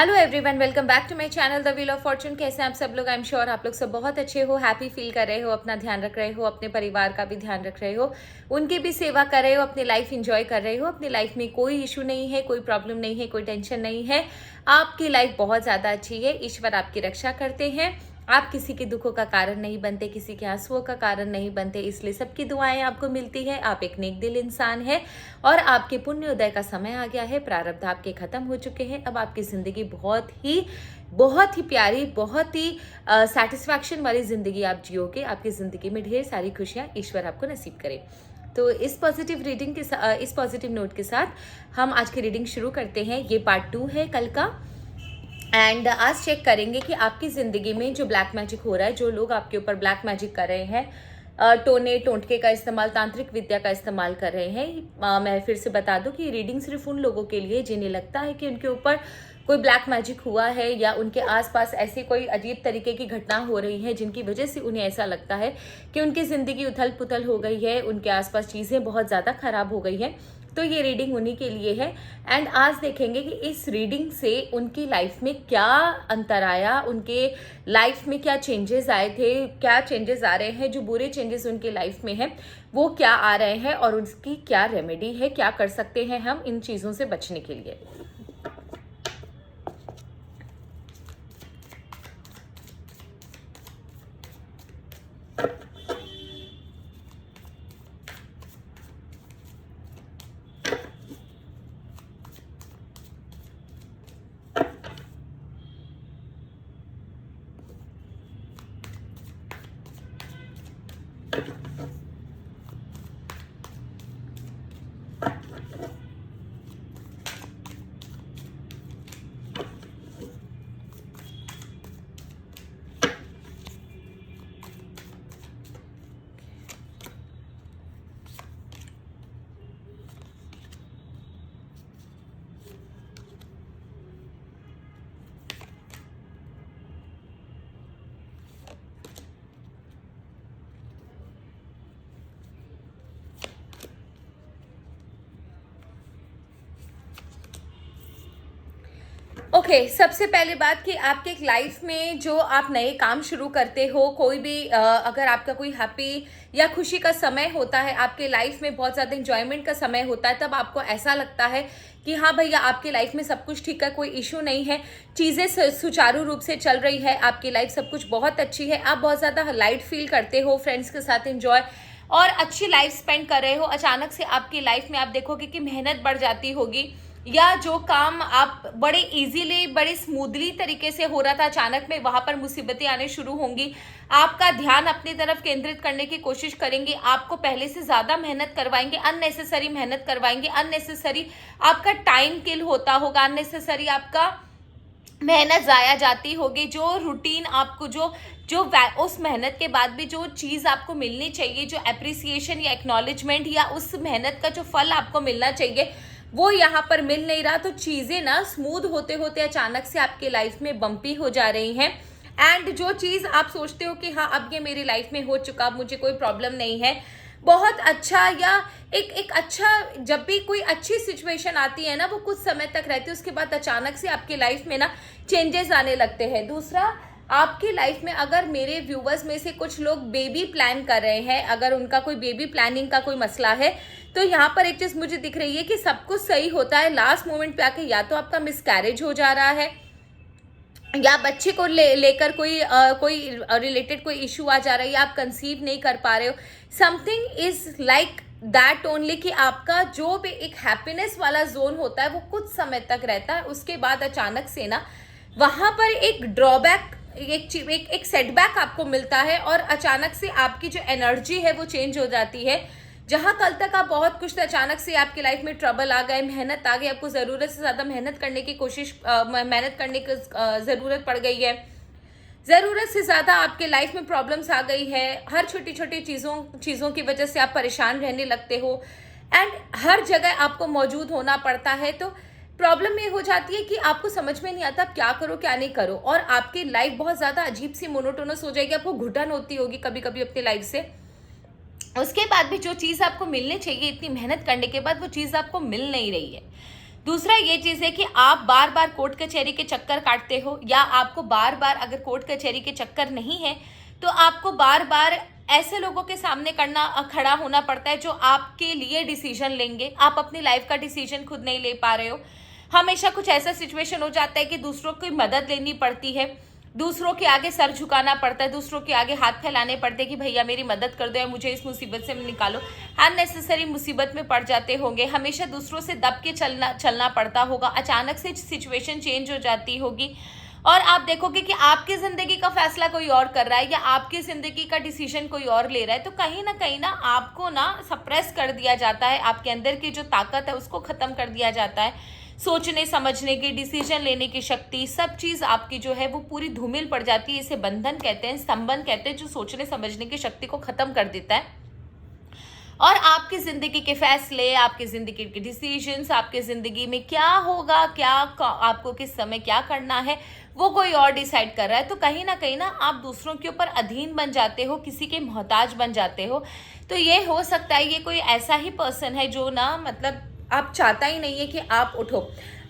Hello everyone, welcome back to my channel the wheel of fortune. कैसे हैं आप सब लोग? आई एम श्योर आप लोग सब बहुत अच्छे हो, हैप्पी फील कर रहे हो, अपना ध्यान रख रहे हो, अपने परिवार का भी ध्यान रख रहे हो, उनकी भी सेवा कर रहे हो, अपनी लाइफ एंजॉय कर रहे हो। अपनी लाइफ में कोई इशू नहीं है, कोई प्रॉब्लम नहीं है, कोई टेंशन नहीं है। आपकी लाइफ बहुत ज़्यादा अच्छी है। ईश्वर आपकी रक्षा करते हैं। आप किसी के दुखों का कारण नहीं बनते, किसी के आंसुओं का कारण नहीं बनते, इसलिए सबकी दुआएं आपको मिलती है। आप एक नेक दिल इंसान है और आपके पुण्योदय का समय आ गया है। प्रारब्ध आपके खत्म हो चुके हैं। अब आपकी जिंदगी बहुत ही प्यारी, बहुत ही सेटिस्फैक्शन वाली जिंदगी आप जियोगे। आपकी जिंदगी में ढेर सारी खुशियां ईश्वर आपको नसीब करे। तो इस पॉजिटिव रीडिंग के इस पॉजिटिव नोट के साथ हम आज की रीडिंग शुरू करते हैं। ये पार्ट 2 है कल का। एंड आज चेक करेंगे कि आपकी ज़िंदगी में जो ब्लैक मैजिक हो रहा है, जो लोग आपके ऊपर ब्लैक मैजिक कर रहे हैं, टोने टोटके का इस्तेमाल, तांत्रिक विद्या का इस्तेमाल कर रहे हैं। मैं फिर से बता दूं कि रीडिंग सिर्फ उन लोगों के लिए जिन्हें लगता है कि उनके ऊपर कोई ब्लैक मैजिक हुआ है या उनके आसपास ऐसी कोई अजीब तरीके की घटना हो रही है जिनकी वजह से उन्हें ऐसा लगता है कि उनकी ज़िंदगी उथल पुथल हो गई है, उनके आसपास चीज़ें बहुत ज़्यादा ख़राब हो गई हैं। तो ये रीडिंग उन्हीं के लिए है। एंड आज देखेंगे कि इस रीडिंग से उनकी लाइफ में क्या अंतर आया, उनके लाइफ में क्या चेंजेस आए थे, क्या चेंजेस आ रहे हैं, जो बुरे चेंजेस उनकी लाइफ में हैं वो क्या आ रहे हैं और उसकी क्या रेमेडी है, क्या कर सकते हैं हम इन चीज़ों से बचने के लिए। ओके, सबसे पहली बात कि आपके लाइफ में जो आप नए काम शुरू करते हो, कोई भी अगर आपका कोई हैप्पी या खुशी का समय होता है, आपके लाइफ में बहुत ज़्यादा इंजॉयमेंट का समय होता है, तब आपको ऐसा लगता है कि हाँ भैया आपकी लाइफ में सब कुछ ठीक है, कोई इशू नहीं है, चीज़ें सुचारू रूप से चल रही है, आपकी लाइफ सब कुछ बहुत अच्छी है, आप बहुत ज़्यादा लाइट फील करते हो, फ्रेंड्स के साथ इंजॉय और अच्छी लाइफ स्पेंड कर रहे हो। अचानक से आपकी लाइफ में आप देखोगे कि मेहनत बढ़ जाती होगी या जो काम आप बड़े इजीली, बड़े स्मूथली तरीके से हो रहा था, अचानक में वहां पर मुसीबतें आने शुरू होंगी। आपका ध्यान अपनी तरफ केंद्रित करने की कोशिश करेंगे, आपको पहले से ज्यादा मेहनत करवाएंगे, अननेसेसरी मेहनत करवाएंगे, अननेसेसरी आपका टाइम किल होता होगा, अननेसेसरी आपका मेहनत जाया जाती होगी। जो रूटीन आपको जो जो उस मेहनत के बाद भी जो चीज़ आपको मिलनी चाहिए, जो अप्रिसिएशन या एक्नॉलेजमेंट या उस मेहनत का जो फल आपको मिलना चाहिए, वो यहाँ पर मिल नहीं रहा। तो चीज़ें ना स्मूथ होते होते अचानक से आपके लाइफ में बम्पी हो जा रही हैं। एंड जो चीज़ आप सोचते हो कि हाँ अब ये मेरी लाइफ में हो चुका, अब मुझे कोई प्रॉब्लम नहीं है, बहुत अच्छा या एक अच्छा, जब भी कोई अच्छी सिचुएशन आती है ना वो कुछ समय तक रहती है, उसके बाद अचानक से आपकी लाइफ में ना चेंजेस आने लगते हैं। दूसरा, आपकी लाइफ में अगर मेरे व्यूवर्स में से कुछ लोग बेबी प्लान कर रहे हैं, अगर उनका कोई बेबी प्लानिंग का कोई मसला है, तो यहाँ पर एक चीज़ मुझे दिख रही है कि सब कुछ सही होता है, लास्ट मोमेंट पे आके या तो आपका मिसकैरेज हो जा रहा है या बच्चे को लेकर कोई रिलेटेड कोई इशू आ जा रहा है या आप कंसीव नहीं कर पा रहे हो। Something is like that only कि आपका जो भी एक हैप्पीनेस वाला जोन होता है वो कुछ समय तक रहता है, उसके बाद अचानक से ना वहां पर एक ड्रॉबैक, एक सेटबैक आपको मिलता है और अचानक से आपकी जो एनर्जी है वो चेंज हो जाती है। जहां कल तक आप बहुत कुछ थे, अचानक से आपकी लाइफ में ट्रबल आ गए, मेहनत आ गई, आपको ज़रूरत से ज़्यादा मेहनत करने की मेहनत करने की ज़रूरत पड़ गई है, ज़रूरत से ज़्यादा आपके लाइफ में प्रॉब्लम्स आ गई है, हर छोटी छोटी चीज़ों की वजह से आप परेशान रहने लगते हो एंड हर जगह आपको मौजूद होना पड़ता है। तो प्रॉब्लम ये हो जाती है कि आपको समझ में नहीं आता क्या करो क्या नहीं करो और आपकी लाइफ बहुत ज़्यादा अजीब सी मोनोटोनस हो जाएगी, आपको घुटन होती होगी कभी कभी अपनी लाइफ से। उसके बाद भी जो चीज़ आपको मिलनी चाहिए, इतनी मेहनत करने के बाद वो चीज़ आपको मिल नहीं रही है। दूसरा ये चीज़ है कि आप बार बार कोर्ट कचहरी के चक्कर काटते हो, या आपको बार बार अगर कोर्ट कचहरी के चक्कर नहीं है तो आपको बार बार ऐसे लोगों के सामने खड़ा होना पड़ता है जो आपके लिए डिसीजन लेंगे। आप अपनी लाइफ का डिसीजन खुद नहीं ले पा रहे हो। हमेशा कुछ ऐसा सिचुएशन हो जाता है कि दूसरों की मदद लेनी पड़ती है, दूसरों के आगे सर झुकाना पड़ता है, दूसरों के आगे हाथ फैलाने पड़ते हैं कि भैया मेरी मदद कर दो या मुझे इस मुसीबत से निकालो। अननेसेसरी मुसीबत में पड़ जाते होंगे, हमेशा दूसरों से दब के चलना पड़ता होगा, अचानक से सिचुएशन चेंज हो जाती होगी और आप देखोगे कि आपकी ज़िंदगी का फैसला कोई और कर रहा है या आपकी ज़िंदगी का डिसीजन कोई और ले रहा है। तो कहीं ना आपको ना सप्रेस कर दिया जाता है, आपके अंदर की जो ताकत है उसको ख़त्म कर दिया जाता है। सोचने समझने की, डिसीजन लेने की शक्ति, सब चीज़ आपकी जो है वो पूरी धूमिल पड़ जाती है। इसे बंधन कहते हैं, स्तंभन कहते हैं, जो सोचने समझने की शक्ति को ख़त्म कर देता है और आपकी ज़िंदगी के फैसले, आपकी ज़िंदगी के डिसीजंस, आपकी ज़िंदगी में क्या होगा, आपको किस समय क्या करना है, वो कोई और डिसाइड कर रहा है। तो कहीं ना आप दूसरों के ऊपर अधीन बन जाते हो, किसी के मोहताज बन जाते हो। तो ये हो सकता है ये कोई ऐसा ही पर्सन है जो ना मतलब आप चाहता ही नहीं है कि आप उठो।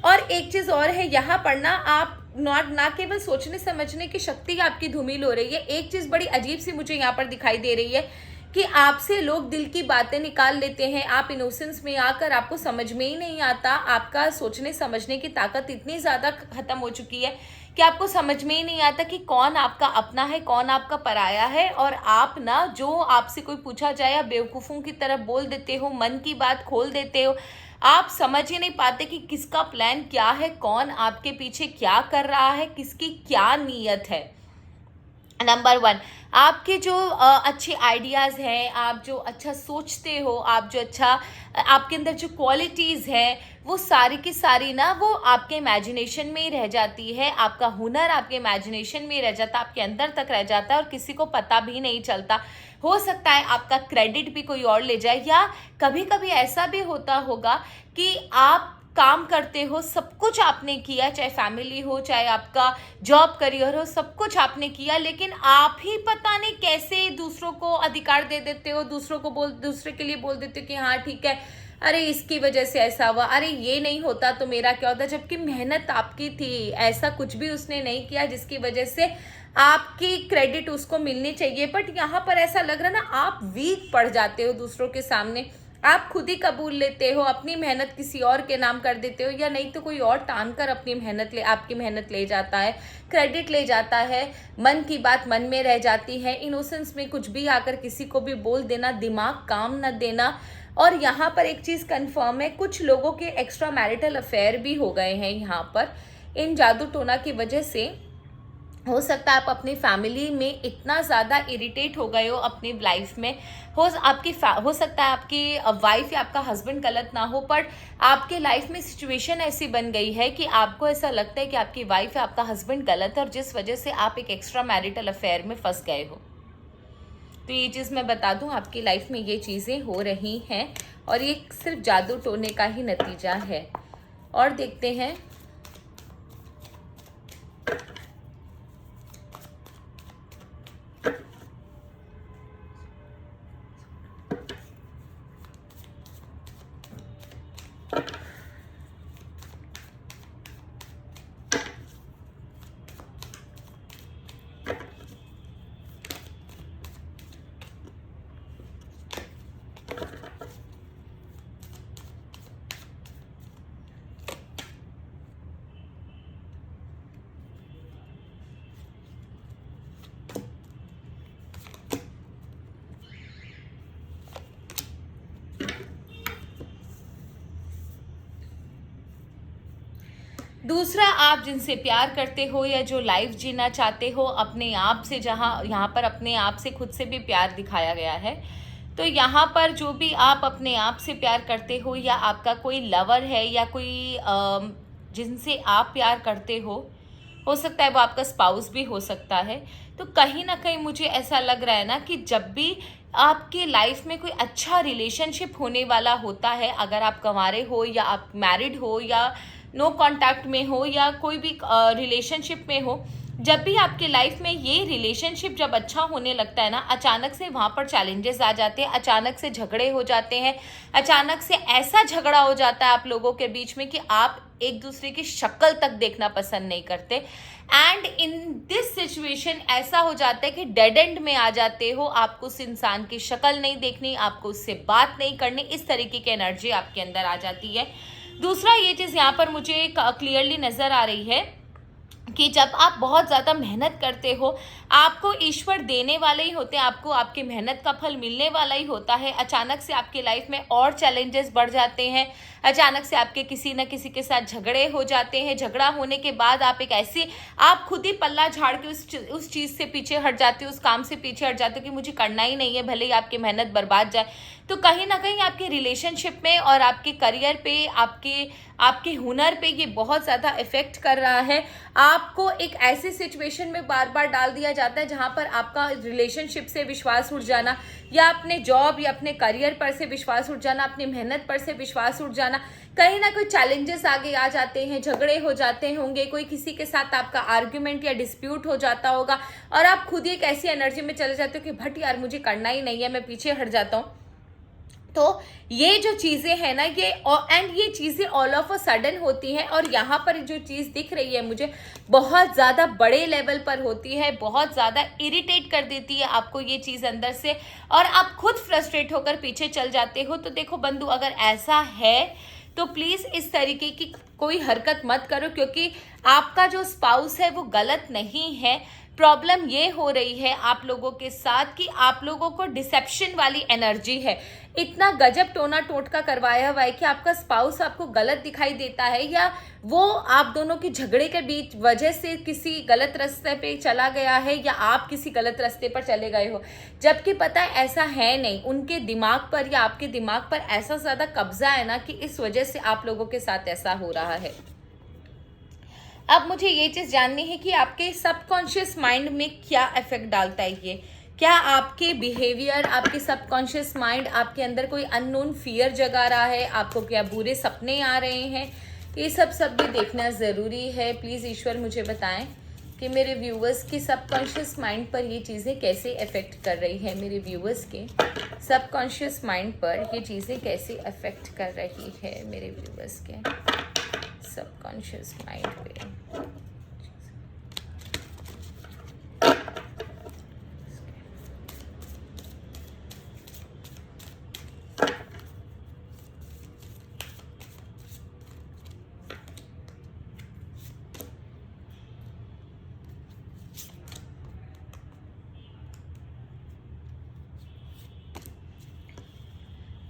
और एक चीज़ और है, यहाँ पर ना आप ना केवल सोचने समझने की शक्ति आपकी धूमिल हो रही है, एक चीज़ बड़ी अजीब सी मुझे यहाँ पर दिखाई दे रही है कि आपसे लोग दिल की बातें निकाल लेते हैं। आप इनोसेंस में आकर आपको समझ में ही नहीं आता, आपका सोचने समझने की ताकत इतनी ज़्यादा ख़त्म हो चुकी है कि आपको समझ में ही नहीं आता कि कौन आपका अपना है, कौन आपका पराया है। और आप ना जो आपसे कोई पूछा जाए या बेवकूफ़ों की तरह बोल देते हो, मन की बात खोल देते हो। आप समझ ही नहीं पाते कि किसका प्लान क्या है, कौन आपके पीछे क्या कर रहा है, किसकी क्या नीयत है। नंबर 1, आपके जो अच्छे आइडियाज़ हैं, आप जो अच्छा सोचते हो, आप जो अच्छा आपके अंदर जो क्वालिटीज़ हैं, वो सारी की सारी ना वो आपके इमेजिनेशन में ही रह जाती है। आपका हुनर आपके इमेजिनेशन में ही रह जाता है, आपके अंदर तक रह जाता है और किसी को पता भी नहीं चलता। हो सकता है आपका क्रेडिट भी कोई और ले जाए, या कभी कभी ऐसा भी होता होगा कि आप काम करते हो, सब कुछ आपने किया, चाहे फैमिली हो, चाहे आपका जॉब करियर हो, सब कुछ आपने किया, लेकिन आप ही पता नहीं कैसे दूसरों को अधिकार दे देते हो, दूसरे के लिए बोल देते हो कि हाँ ठीक है, अरे इसकी वजह से ऐसा हुआ, अरे ये नहीं होता तो मेरा क्या होता। जबकि मेहनत आपकी थी, ऐसा कुछ भी उसने नहीं किया जिसकी वजह से आपकी क्रेडिट उसको मिलनी चाहिए। बट यहाँ पर ऐसा लग रहा है ना, आप वीक पड़ जाते हो दूसरों के सामने, आप खुद ही कबूल लेते हो, अपनी मेहनत किसी और के नाम कर देते हो, या नहीं तो कोई और टान कर आपकी मेहनत ले जाता है, क्रेडिट ले जाता है, मन की बात मन में रह जाती है, इनोसेंस में कुछ भी आकर किसी को भी बोल देना, दिमाग काम न देना। और यहाँ पर एक चीज़ कंफर्म है, कुछ लोगों के एक्स्ट्रा मैरिटल अफेयर भी हो गए हैं यहाँ पर इन जादू टोना की वजह से। हो सकता है आप अपनी फैमिली में इतना ज़्यादा इरिटेट हो गए हो अपनी लाइफ में, हो सकता है आपकी वाइफ या आपका हस्बैंड गलत ना हो, पर आपके लाइफ में सिचुएशन ऐसी बन गई है कि आपको ऐसा लगता है कि आपकी वाइफ या आपका हस्बैंड गलत है और जिस वजह से आप एक एक्स्ट्रा मैरिटल अफेयर में फंस गए हो। तो ये चीज़ मैं बता दूं, आपकी लाइफ में ये चीज़ें हो रही हैं और ये सिर्फ जादू टोने का ही नतीजा है। और देखते हैं दूसरा, आप जिनसे प्यार करते हो या जो लाइफ जीना चाहते हो अपने आप से, जहाँ यहाँ पर अपने आप से खुद से भी प्यार दिखाया गया है। तो यहाँ पर जो भी आप अपने आप से प्यार करते हो या आपका कोई लवर है या कोई जिनसे आप प्यार करते हो सकता है वो आपका स्पाउस भी हो सकता है। तो कहीं ना कहीं मुझे ऐसा लग रहा है ना कि जब भी आपकी लाइफ में कोई अच्छा रिलेशनशिप होने वाला होता है, अगर आप कंवारे हो या आप मैरिड हो या नो कांटेक्ट में हो या कोई भी रिलेशनशिप में हो, जब भी आपके लाइफ में ये रिलेशनशिप जब अच्छा होने लगता है ना, अचानक से वहाँ पर चैलेंजेस आ जाते हैं, अचानक से झगड़े हो जाते हैं, अचानक से ऐसा झगड़ा हो जाता है आप लोगों के बीच में कि आप एक दूसरे की शक्ल तक देखना पसंद नहीं करते। एंड इन दिस सिचुएशन ऐसा हो जाता है कि डेड एंड में आ जाते हो, आपको उस इंसान की शक्ल नहीं देखनी, आपको उससे बात नहीं करनी, इस तरीके की एनर्जी आपके अंदर आ जाती है। दूसरा ये चीज़ यहाँ पर मुझे क्लियरली नज़र आ रही है कि जब आप बहुत ज़्यादा मेहनत करते हो, आपको ईश्वर देने वाले ही होते हैं, आपको आपकी मेहनत का फल मिलने वाला ही होता है। अचानक से आपकी लाइफ में और चैलेंजेस बढ़ जाते हैं, अचानक से आपके किसी न किसी के साथ झगड़े हो जाते हैं, झगड़ा होने के बाद आप खुद ही पल्ला झाड़ के उस चीज़ से पीछे हट जाते हो, उस काम से पीछे हट जाते हो कि मुझे करना ही नहीं है, भले ही आपकी मेहनत बर्बाद जाए। तो कहीं ना कहीं आपके रिलेशनशिप में और आपके करियर पे, आपके हुनर पे ये बहुत ज़्यादा इफेक्ट कर रहा है। आपको एक ऐसी सिचुएशन में बार बार डाल दिया जाता है जहाँ पर आपका रिलेशनशिप से विश्वास उठ जाना, या अपने जॉब या अपने करियर पर से विश्वास उठ जाना, अपनी मेहनत पर से विश्वास उठ जाना। कहीं ना कोई चैलेंजेस आगे आ जाते हैं, झगड़े हो जाते होंगे, कोई किसी के साथ आपका आर्ग्यूमेंट या डिस्प्यूट हो जाता होगा और आप खुद ही एक ऐसी एनर्जी में चले जाते हो कि भट यार मुझे करना ही नहीं है, मैं पीछे हट जाता हूँ। तो ये जो चीज़ें हैं ना, ये चीज़ें ऑल ऑफ अ सडन होती हैं, और यहाँ पर जो चीज़ दिख रही है मुझे बहुत ज़्यादा बड़े लेवल पर होती है, बहुत ज़्यादा इरिटेट कर देती है आपको ये चीज़ अंदर से, और आप खुद फ्रस्ट्रेट होकर पीछे चल जाते हो। तो देखो बंधु, अगर ऐसा है तो प्लीज़ इस तरीके की कोई हरकत मत करो, क्योंकि आपका जो स्पाउस है वो गलत नहीं है। प्रॉब्लम ये हो रही है आप लोगों के साथ कि आप लोगों को डिसेप्शन वाली एनर्जी है, इतना गजब टोना टोटका करवाया हुआ है कि आपका स्पाउस आपको गलत दिखाई देता है, या वो आप दोनों की झगड़े के बीच वजह से किसी गलत रास्ते पे चला गया है, या आप किसी गलत रास्ते पर चले गए हो, जबकि पता है ऐसा है नहीं। उनके दिमाग पर या आपके दिमाग पर ऐसा ज़्यादा कब्जा है ना कि इस वजह से आप लोगों के साथ ऐसा हो रहा है। अब मुझे ये चीज़ जाननी है कि आपके सबकॉन्शियस माइंड में क्या इफेक्ट डालता है ये। क्या आपके बिहेवियर, आपके सबकॉन्शियस माइंड आपके अंदर कोई अननोन फियर जगा रहा है, आपको क्या बुरे सपने आ रहे हैं, ये सब भी देखना ज़रूरी है। प्लीज़ ईश्वर मुझे बताएं कि मेरे व्यूवर्स के सबकॉन्शियस माइंड पर ये चीज़ें कैसे अफेक्ट कर रही है, मेरे व्यूवर्स के सबकॉन्शियस माइंड पर ये चीज़ें कैसे अफेक्ट कर रही है, मेरे व्यूवर्स के सबकॉन्शियस माइंड पे।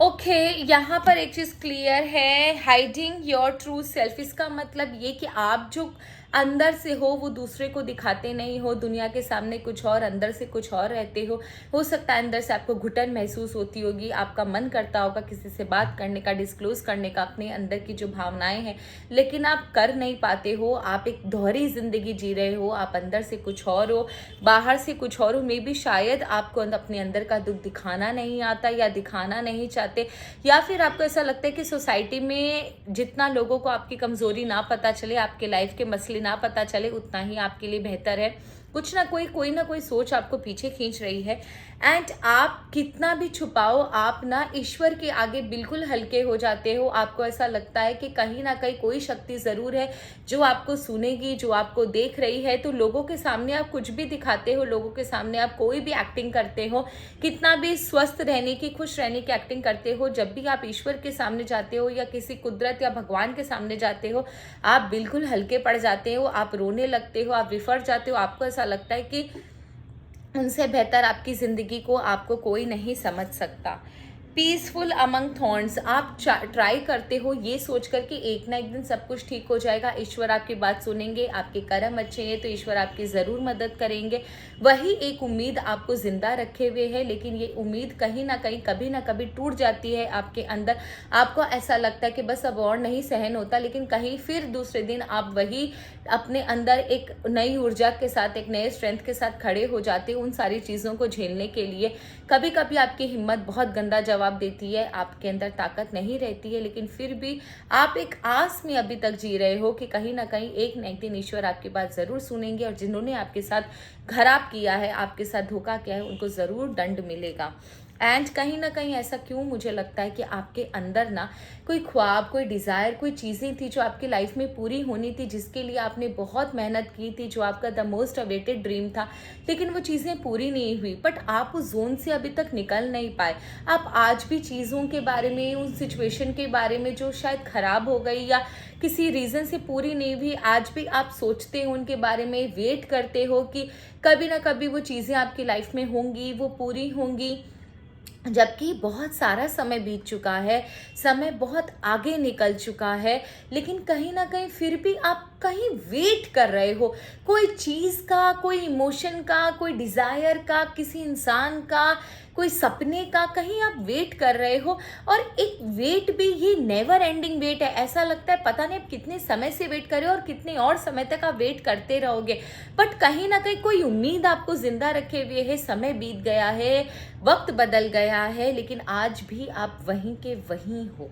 ओके, यहाँ पर एक चीज़ क्लियर है, हाइडिंग योर ट्रू सेल्फ। इसका मतलब ये कि आप जो अंदर से हो वो दूसरे को दिखाते नहीं हो, दुनिया के सामने कुछ और, अंदर से कुछ और रहते हो सकता है अंदर से आपको घुटन महसूस होती होगी, आपका मन करता होगा किसी से बात करने का, डिस्क्लोज करने का अपने अंदर की जो भावनाएं हैं, लेकिन आप कर नहीं पाते हो। आप एक दोहरी जिंदगी जी रहे हो, आप अंदर से कुछ और हो, बाहर से कुछ और हो। मे बी शायद आपको अपने अंदर का दुख दिखाना नहीं आता या दिखाना नहीं चाहते, या फिर आपको ऐसा लगता है कि सोसाइटी में जितना लोगों को आपकी कमजोरी ना पता चले, आपके लाइफ के मसले ना पता चले, उतना ही आपके लिए बेहतर है। कुछ ना कोई ना कोई सोच आपको पीछे खींच रही है, एंड आप कितना भी छुपाओ, आप ना ईश्वर के आगे बिल्कुल हल्के हो जाते हो। आपको ऐसा लगता है कि कहीं ना कहीं कोई शक्ति ज़रूर है जो आपको सुनेगी, जो आपको देख रही है। तो लोगों के सामने आप कुछ भी दिखाते हो, लोगों के सामने आप कोई भी एक्टिंग करते हो, कितना भी स्वस्थ रहने की, खुश रहने की एक्टिंग करते हो, जब भी आप ईश्वर के सामने जाते हो या किसी कुदरत या भगवान के सामने जाते हो, आप बिल्कुल हल्के पड़ जाते हो, आप रोने लगते हो, आप विफर जाते हो। आपको ऐसा लगता है कि उनसे बेहतर आपकी ज़िंदगी को आपको कोई नहीं समझ सकता। पीसफुल अमंग थॉर्न्स, आप ट्राई करते हो ये सोच कर कि एक ना एक दिन सब कुछ ठीक हो जाएगा, ईश्वर आपकी बात सुनेंगे, आपके कर्म अच्छे हैं तो ईश्वर आपकी ज़रूर मदद करेंगे। वही एक उम्मीद आपको ज़िंदा रखे हुए है, लेकिन ये उम्मीद कहीं ना कहीं कभी ना कभी टूट जाती है आपके अंदर। आपको ऐसा लगता है कि बस अब और नहीं सहन होता, लेकिन कहीं फिर दूसरे दिन आप वही अपने अंदर एक नई ऊर्जा के साथ, एक नए स्ट्रेंथ के साथ खड़े हो जाते हो उन सारी चीज़ों को झेलने के लिए। कभी कभी आपकी हिम्मत बहुत गंदा जवाब जवाब देती है, आपके अंदर ताकत नहीं रहती है, लेकिन फिर भी आप एक आस में अभी तक जी रहे हो कि कहीं ना कहीं एक न एक दिन ईश्वर आपकी बात ज़रूर सुनेंगे और जिन्होंने आपके साथ खराब किया है, आपके साथ धोखा किया है, उनको ज़रूर दंड मिलेगा। एंड कहीं ना कहीं ऐसा क्यों मुझे लगता है कि आपके अंदर ना कोई ख्वाब, कोई डिज़ायर, कोई चीज़ें थी जो आपकी लाइफ में पूरी होनी थी, जिसके लिए आपने बहुत मेहनत की थी, जो आपका द मोस्ट अवेटेड ड्रीम था, लेकिन वो चीज़ें पूरी नहीं हुई। बट आप उस जोन से अभी तक निकल नहीं पाए। आप आज भी चीज़ों के बारे में, उस सिचुएशन के बारे में जो शायद ख़राब हो गई या किसी रीज़न से पूरी नहीं हुई, आज भी आप सोचते हो उनके बारे में, वेट करते हो कि कभी ना कभी वो चीज़ें आपकी लाइफ में होंगी, वो पूरी होंगी। जबकि बहुत सारा समय बीत चुका है, समय बहुत आगे निकल चुका है, लेकिन कहीं ना कहीं फिर भी आप कहीं वेट कर रहे हो, कोई चीज़ का, कोई इमोशन का, कोई डिज़ायर का, किसी इंसान का, कोई सपने का, कहीं आप वेट कर रहे हो। और एक वेट भी ये नेवर एंडिंग वेट है। ऐसा लगता है पता नहीं आप कितने समय से वेट कर रहे हो और कितने और समय तक आप वेट करते रहोगे, बट कहीं ना कहीं कोई उम्मीद आपको जिंदा रखे हुए है। समय बीत गया है, वक्त बदल गया है, लेकिन आज भी आप वहीं के वहीं हो।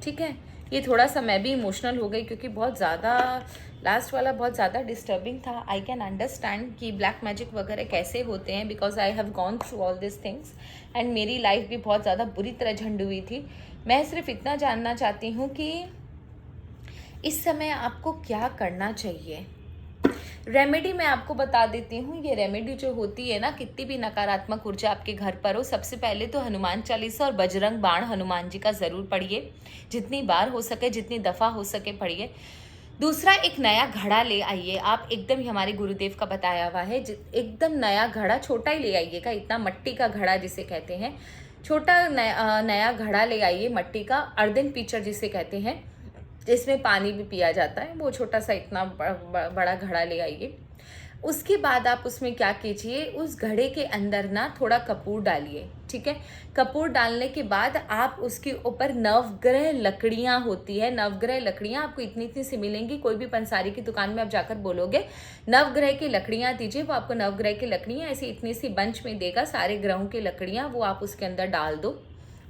ठीक है, ये थोड़ा सा मैं भी इमोशनल हो गई क्योंकि बहुत ज़्यादा लास्ट वाला बहुत ज़्यादा डिस्टर्बिंग था। आई कैन अंडरस्टैंड कि ब्लैक मैजिक वगैरह कैसे होते हैं, because I have gone through all this things and मेरी लाइफ भी बहुत ज़्यादा बुरी तरह झंड हुई थी। मैं सिर्फ इतना जानना चाहती हूँ कि इस समय आपको क्या करना चाहिए। रेमेडी मैं आपको बता देती हूँ। ये रेमेडी जो होती है ना, कितनी भी नकारात्मक ऊर्जा आपके घर पर हो, सबसे पहले तो हनुमान चालीसा और बजरंग बाण हनुमान जी का ज़रूर पढ़िए, जितनी बार हो सके, जितनी दफ़ा हो सके पढ़िए। दूसरा, एक नया घड़ा ले आइए आप, एकदम ही हमारे गुरुदेव का बताया हुआ है, एकदम नया घड़ा, छोटा ही ले आइएगा, इतना मट्टी का घड़ा जिसे कहते हैं, छोटा नया घड़ा ले आइए मट्टी का, अर्दन पीचर जिसे कहते हैं, जिसमें पानी भी पिया जाता है, वो छोटा सा इतना बड़ा घड़ा ले आइए। उसके बाद आप उसमें क्या कीजिए, उस घड़े के अंदर ना थोड़ा कपूर डालिए। ठीक है, कपूर डालने के बाद आप उसके ऊपर नवग्रह लकड़ियाँ होती है, नवग्रह लकड़ियाँ आपको इतनी इतनी सी मिलेंगी। कोई भी पंसारी की दुकान में आप जाकर बोलोगे नवग्रह की लकड़ियाँ दीजिए, वो आपको नवग्रह की लकड़ियाँ ऐसी इतनी सी बंच में देगा, सारे ग्रहों की लकड़ियाँ, वो आप उसके अंदर डाल दो।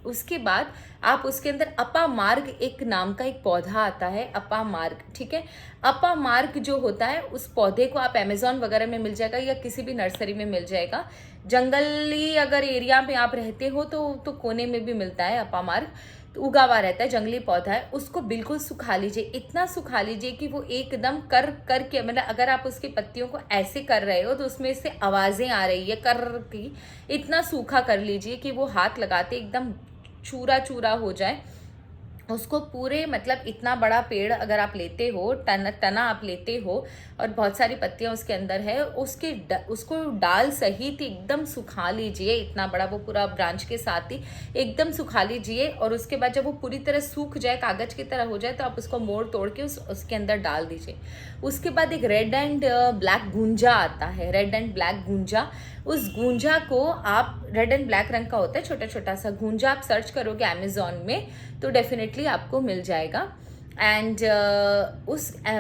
उसके बाद आप उसके अंदर अपामार्ग एक नाम का एक पौधा आता है, अपामार्ग। ठीक है, अपामार्ग जो होता है, उस पौधे को आप अमेज़ॉन वगैरह में मिल जाएगा या किसी भी नर्सरी में मिल जाएगा। जंगली अगर एरिया में आप रहते हो तो कोने में भी मिलता है अपामार्ग, तो उगा हुआ रहता है, जंगली पौधा है। उसको बिल्कुल सुखा लीजिए, इतना सुखा लीजिए कि वो एकदम कर करके, मतलब अगर आप उसकी पत्तियों को ऐसे कर रहे हो तो उसमें से आवाज़ें आ रही है कर की, इतना सूखा कर लीजिए कि वो हाथ लगाते एकदम चूरा चूरा हो जाए। उसको पूरे, मतलब इतना बड़ा पेड़ अगर आप लेते हो, तना आप लेते हो और बहुत सारी पत्तियां उसके अंदर है, उसको डाल सहित एकदम सुखा लीजिए, इतना बड़ा वो पूरा ब्रांच के साथ ही एकदम सुखा लीजिए। और उसके बाद जब वो पूरी तरह सूख जाए, कागज की तरह हो जाए, तो आप उसको मोड़ तोड़ के उसके अंदर डाल दीजिए। उसके बाद एक रेड एंड ब्लैक गूंजा आता है, रेड एंड ब्लैक गूंजा। उस गूंजा को आप, रेड एंड ब्लैक रंग का होता है, छोटा छोटा सा गूंजा, आप सर्च करोगे अमेज़ॉन में तो डेफिनेटली आपको मिल जाएगा। एंड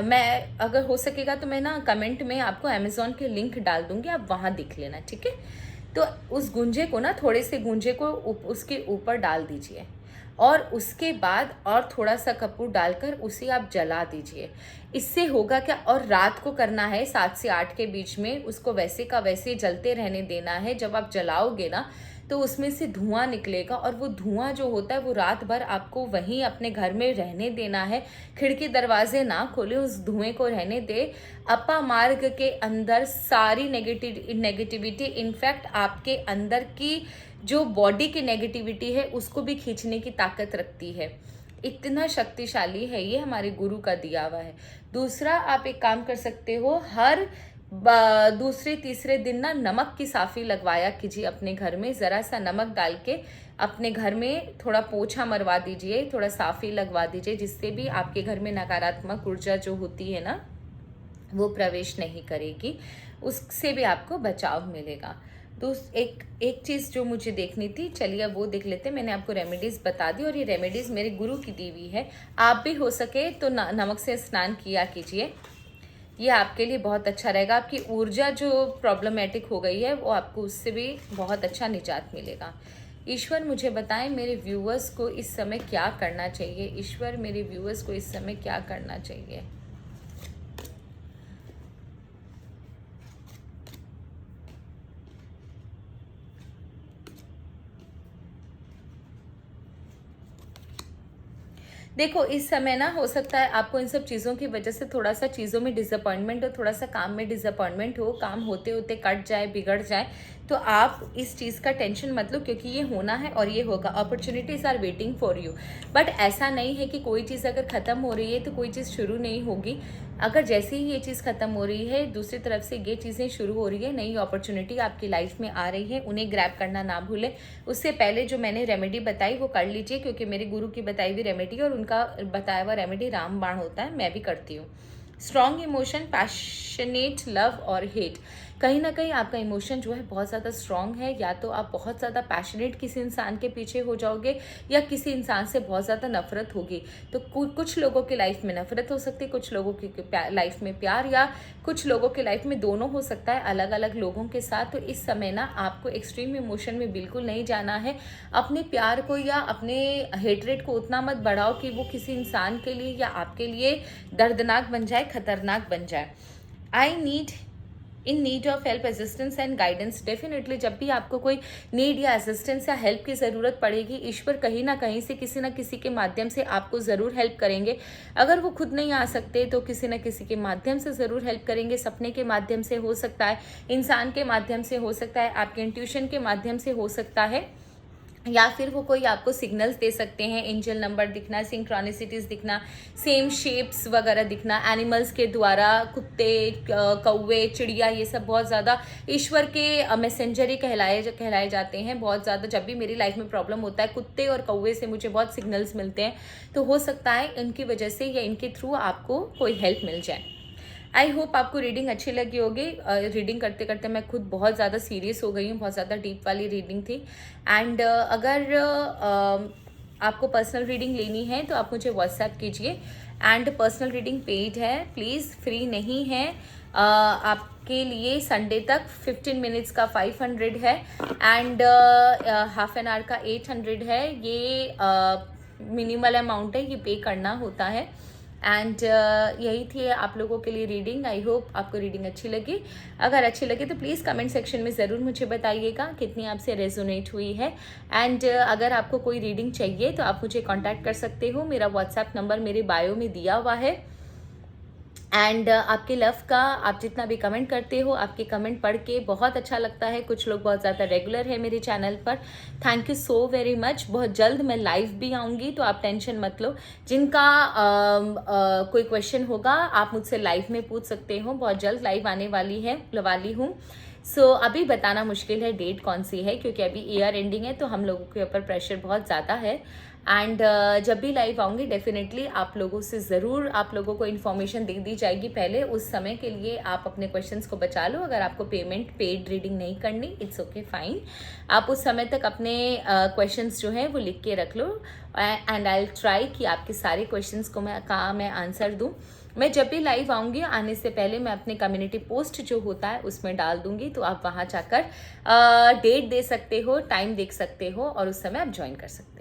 मैं अगर हो सकेगा तो मैं ना कमेंट में आपको अमेज़ॉन के लिंक डाल दूंगी, आप वहाँ देख लेना। ठीक है, तो उस गूंजे को ना, थोड़े से गूंजे को उसके ऊपर डाल दीजिए और उसके बाद और थोड़ा सा कपूर डालकर उसे आप जला दीजिए। इससे होगा क्या, और रात को करना है 7 से 8 के बीच में, उसको वैसे का वैसे जलते रहने देना है। जब आप जलाओगे ना तो उसमें से धुआं निकलेगा और वो धुआं जो होता है वो रात भर आपको वहीं अपने घर में रहने देना है। खिड़की दरवाजे ना खोले, उस धुएं को रहने दे। अपा मार्ग के अंदर सारी नेगेटिविटी, इनफैक्ट आपके अंदर की जो बॉडी की नेगेटिविटी है उसको भी खींचने की ताकत रखती है। इतना शक्तिशाली है ये, हमारे गुरु का दिया हुआ है। दूसरा, आप एक काम कर सकते हो, हर दूसरे तीसरे दिन ना नमक की साफ़ी लगवाया कीजिए अपने घर में। ज़रा सा नमक डाल के अपने घर में थोड़ा पोछा मरवा दीजिए, थोड़ा साफ़ी लगवा दीजिए, जिससे भी आपके घर में नकारात्मक ऊर्जा जो होती है ना वो प्रवेश नहीं करेगी, उससे भी आपको बचाव मिलेगा। तो एक चीज़ जो मुझे देखनी थी, चलिए अब वो देख लेते हैं। मैंने आपको रेमेडीज़ बता दी और ये रेमेडीज़ मेरे गुरु की दी हुई है। आप भी हो सके तो नमक से स्नान किया कीजिए। ये आपके लिए बहुत अच्छा रहेगा। आपकी ऊर्जा जो प्रॉब्लमेटिक हो गई है वो आपको उससे भी बहुत अच्छा निजात मिलेगा। ईश्वर मुझे बताएं मेरे व्यूअर्स को इस समय क्या करना चाहिए। ईश्वर मेरे व्यूअर्स को इस समय क्या करना चाहिए। देखो इस समय ना हो सकता है आपको इन सब चीज़ों की वजह से थोड़ा सा चीज़ों में डिसअपॉइंटमेंट हो, थोड़ा सा काम में डिसअपॉइंटमेंट हो, काम होते होते कट जाए, बिगड़ जाए। तो आप इस चीज़ का टेंशन मत लो, क्योंकि ये होना है और ये होगा। Opportunities are waiting for you. But ऐसा नहीं है कि कोई चीज़ अगर ख़त्म हो रही है तो कोई चीज़ शुरू नहीं होगी। अगर जैसे ही ये चीज़ ख़त्म हो रही है, दूसरी तरफ से ये चीज़ें शुरू हो रही है, नई अपॉर्चुनिटी आपकी लाइफ में आ रही है, उन्हें ग्रैब करना ना भूलें। उससे पहले जो मैंने रेमेडी बताई वो कर लीजिए, क्योंकि मेरे गुरु की बताई हुई रेमेडी और उनका बताया हुआ रेमेडी रामबाण होता है, मैं भी करती हूँ। स्ट्रॉन्ग इमोशन, पैशनेट लव और हेट। कहीं ना कहीं आपका इमोशन जो है बहुत ज़्यादा स्ट्रॉन्ग है। या तो आप बहुत ज़्यादा पैशनेट किसी इंसान के पीछे हो जाओगे या किसी इंसान से बहुत ज़्यादा नफरत होगी। तो कुछ लोगों की लाइफ में नफरत हो सकती है, कुछ लोगों की लाइफ में प्यार, या कुछ लोगों की लाइफ में दोनों हो सकता है, अलग अलग लोगों के साथ। तो इस समय ना आपको एक्सट्रीम इमोशन में बिल्कुल नहीं जाना है। अपने प्यार को या अपने हेटरेट को उतना मत बढ़ाओ कि वो किसी इंसान के लिए या आपके लिए दर्दनाक बन जाए, खतरनाक बन जाए। I need in need of help, assistance and guidance. Definitely जब भी आपको कोई नीड या असिस्टेंस या हेल्प की ज़रूरत पड़ेगी, ईश्वर कहीं ना कहीं से किसी न किसी के माध्यम से आपको ज़रूर हेल्प करेंगे। अगर वो खुद नहीं आ सकते तो किसी न किसी के माध्यम से ज़रूर हेल्प करेंगे। सपने के माध्यम से हो सकता है, इंसान के माध्यम से हो सकता है, आपके इंट्यूशन के माध्यम से हो सकता है, या फिर वो कोई आपको सिग्नल्स दे सकते हैं, एंजल नंबर दिखना, सिंक्रोनिसिटीज़ दिखना, सेम शेप्स वगैरह दिखना, एनिमल्स के द्वारा, कुत्ते, कौवे, चिड़िया, ये सब बहुत ज़्यादा ईश्वर के मैसेंजर ही कहलाए जाते हैं। बहुत ज़्यादा जब भी मेरी लाइफ में प्रॉब्लम होता है, कुत्ते और कौवे से मुझे बहुत सिग्नल्स मिलते हैं। तो हो सकता है इनकी वजह से या इनके थ्रू आपको कोई हेल्प मिल जाए। आई होप आपको रीडिंग अच्छी लगी होगी। रीडिंग करते करते मैं खुद बहुत ज़्यादा सीरियस हो गई हूँ, बहुत ज़्यादा डीप वाली रीडिंग थी। एंड अगर आपको पर्सनल रीडिंग लेनी है तो आप मुझे व्हाट्सएप कीजिए। एंड पर्सनल रीडिंग पेड है, प्लीज़, फ्री नहीं है। आपके लिए संडे तक 15 मिनट्स का 500 है एंड हाफ एन आवर का 800 है। ये मिनिमल अमाउंट है, ये पे करना होता है। एंड यही थी आप लोगों के लिए रीडिंग। आई होप आपको रीडिंग अच्छी लगी। अगर अच्छी लगी तो प्लीज़ कमेंट सेक्शन में ज़रूर मुझे बताइएगा कितनी आपसे रेजोनेट हुई है। एंड अगर आपको कोई रीडिंग चाहिए तो आप मुझे कांटेक्ट कर सकते हो। मेरा व्हाट्सएप नंबर मेरे बायो में दिया हुआ है। एंड आपके लव का आप जितना भी कमेंट करते हो, आपके कमेंट पढ़ के बहुत अच्छा लगता है। कुछ लोग बहुत ज़्यादा रेगुलर है मेरे चैनल पर, thank you so very much. बहुत जल्द मैं लाइव भी आऊँगी, तो आप टेंशन मत लो। जिनका कोई क्वेश्चन होगा आप मुझसे लाइव में पूछ सकते हो। बहुत जल्द लाइव आने वाली हूँ। सो अभी बताना मुश्किल है डेट कौन सी है, क्योंकि अभी ईयर एंडिंग है तो हम लोगों के ऊपर प्रेशर बहुत ज़्यादा है। एंड जब भी लाइव आऊँगी डेफिनेटली आप लोगों से ज़रूर आप लोगों को इन्फॉर्मेशन दे दी जाएगी पहले। उस समय के लिए आप अपने क्वेश्चंस को बचा लो। अगर आपको पेड रीडिंग नहीं करनी, इट्स ओके, फाइन। आप उस समय तक अपने क्वेश्चंस जो हैं वो लिख के रख लो। एंड आई विल ट्राई कि आपके सारे क्वेश्चंस को मैं आंसर दूँ। मैं जब भी लाइव आऊँगी, आने से पहले मैं अपने कम्युनिटी पोस्ट जो होता है उसमें डाल दूँगी, तो आप वहाँ जाकर डेट दे सकते हो, टाइम देख सकते हो और उस समय आप ज्वाइन कर सकते हो।